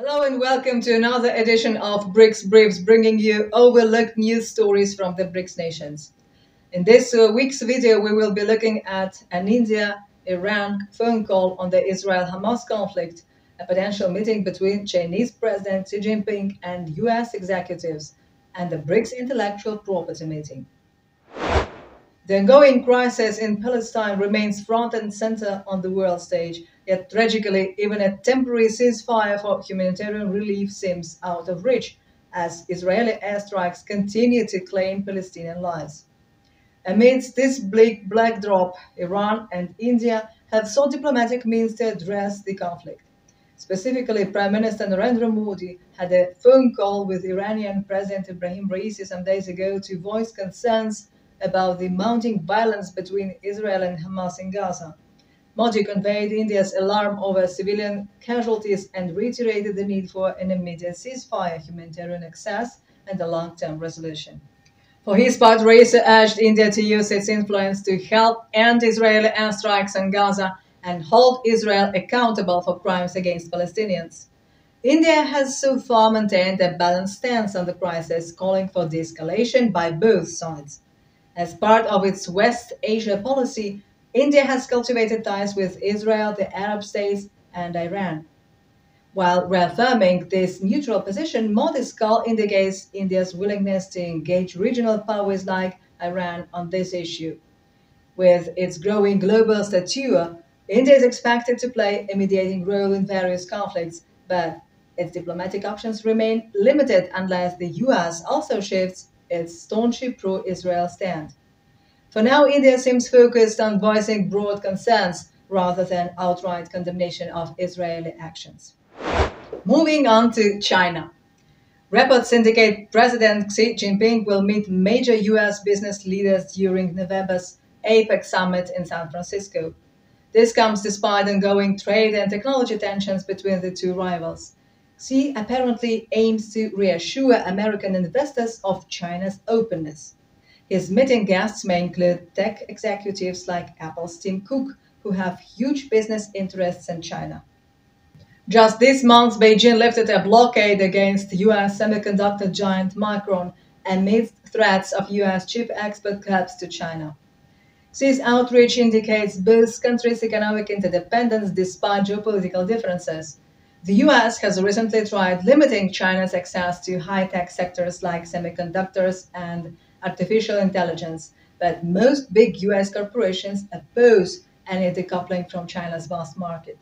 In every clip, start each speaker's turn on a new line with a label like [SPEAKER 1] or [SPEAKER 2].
[SPEAKER 1] Hello and welcome to another edition of BRICS Briefs, bringing you overlooked news stories from the BRICS nations. In this week's video, we will be looking at an India-Iran phone call on the Israel-Hamas conflict, a potential meeting between Chinese President Xi Jinping and US executives, and the BRICS intellectual property meeting. The ongoing crisis in Palestine remains front and center on the world stage, yet tragically, even a temporary ceasefire for humanitarian relief seems out of reach, as Israeli airstrikes continue to claim Palestinian lives. Amidst this bleak backdrop, Iran and India have sought diplomatic means to address the conflict. Specifically, Prime Minister Narendra Modi had a phone call with Iranian President Ibrahim Raisi some days ago to voice concerns about the mounting violence between Israel and Hamas in Gaza. Modi conveyed India's alarm over civilian casualties and reiterated the need for an immediate ceasefire, humanitarian access, and a long-term resolution. For his part, Raisi urged India to use its influence to help end Israeli airstrikes on Gaza and hold Israel accountable for crimes against Palestinians. India has so far maintained a balanced stance on the crisis, calling for de-escalation by both sides. As part of its West Asia policy, India has cultivated ties with Israel, the Arab states, and Iran. While reaffirming this neutral position, Modi's call indicates India's willingness to engage regional powers like Iran on this issue. With its growing global stature, India is expected to play a mediating role in various conflicts, but its diplomatic options remain limited unless the US also shifts its staunchly pro-Israel stand. For now, India seems focused on voicing broad concerns rather than outright condemnation of Israeli actions. Moving on to China. Reports indicate President Xi Jinping will meet major US business leaders during November's APEC summit in San Francisco. This comes despite ongoing trade and technology tensions between the two rivals. Xi apparently aims to reassure American investors of China's openness. His meeting guests may include tech executives like Apple's Tim Cook, who have huge business interests in China. Just this month, Beijing lifted a blockade against US semiconductor giant Micron amidst threats of US chip export curbs to China. Xi's outreach indicates both countries' economic interdependence despite geopolitical differences. The US has recently tried limiting China's access to high-tech sectors like semiconductors and artificial intelligence, but most big US corporations oppose any decoupling from China's vast market.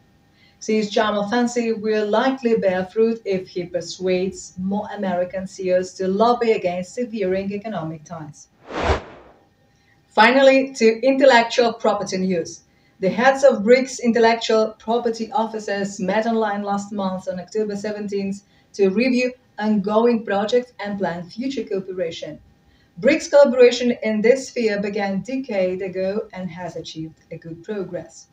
[SPEAKER 1] Xi's charm offensive will likely bear fruit if he persuades more American CEOs to lobby against severing economic ties. Finally, to intellectual property news. The heads of BRICS intellectual property officers met online last month on October 17th to review ongoing projects and plan future cooperation. BRICS collaboration in this sphere began a decade ago and has achieved a good progress.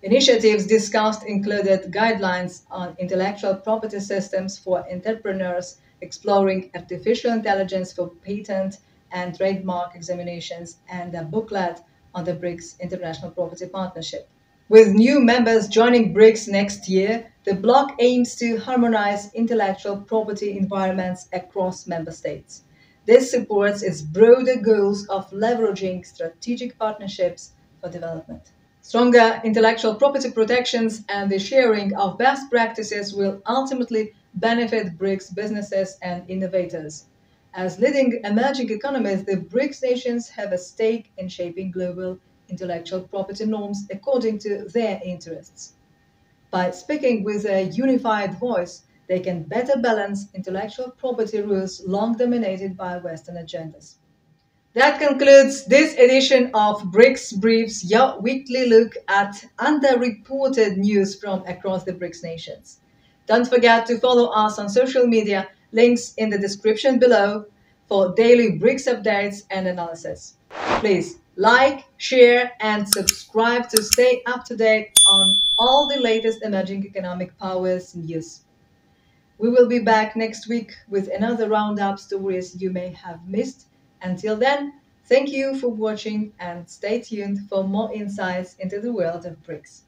[SPEAKER 1] Initiatives discussed included guidelines on intellectual property systems for entrepreneurs, exploring artificial intelligence for patent and trademark examinations, and a booklet on the BRICS International Property Partnership. With new members joining BRICS next year, the bloc aims to harmonize intellectual property environments across member states. This supports its broader goals of leveraging strategic partnerships for development. Stronger intellectual property protections and the sharing of best practices will ultimately benefit BRICS businesses and innovators. As leading emerging economies, the BRICS nations have a stake in shaping global intellectual property norms according to their interests. By speaking with a unified voice, they can better balance intellectual property rules long dominated by Western agendas. That concludes this edition of BRICS Briefs, your weekly look at underreported news from across the BRICS nations. Don't forget to follow us on social media, links in the description below, for daily BRICS updates and analysis. Please like, share, and subscribe to stay up to date on all the latest emerging economic powers news. We will be back next week with another roundup stories you may have missed. Until then, thank you for watching and stay tuned for more insights into the world of BRICS.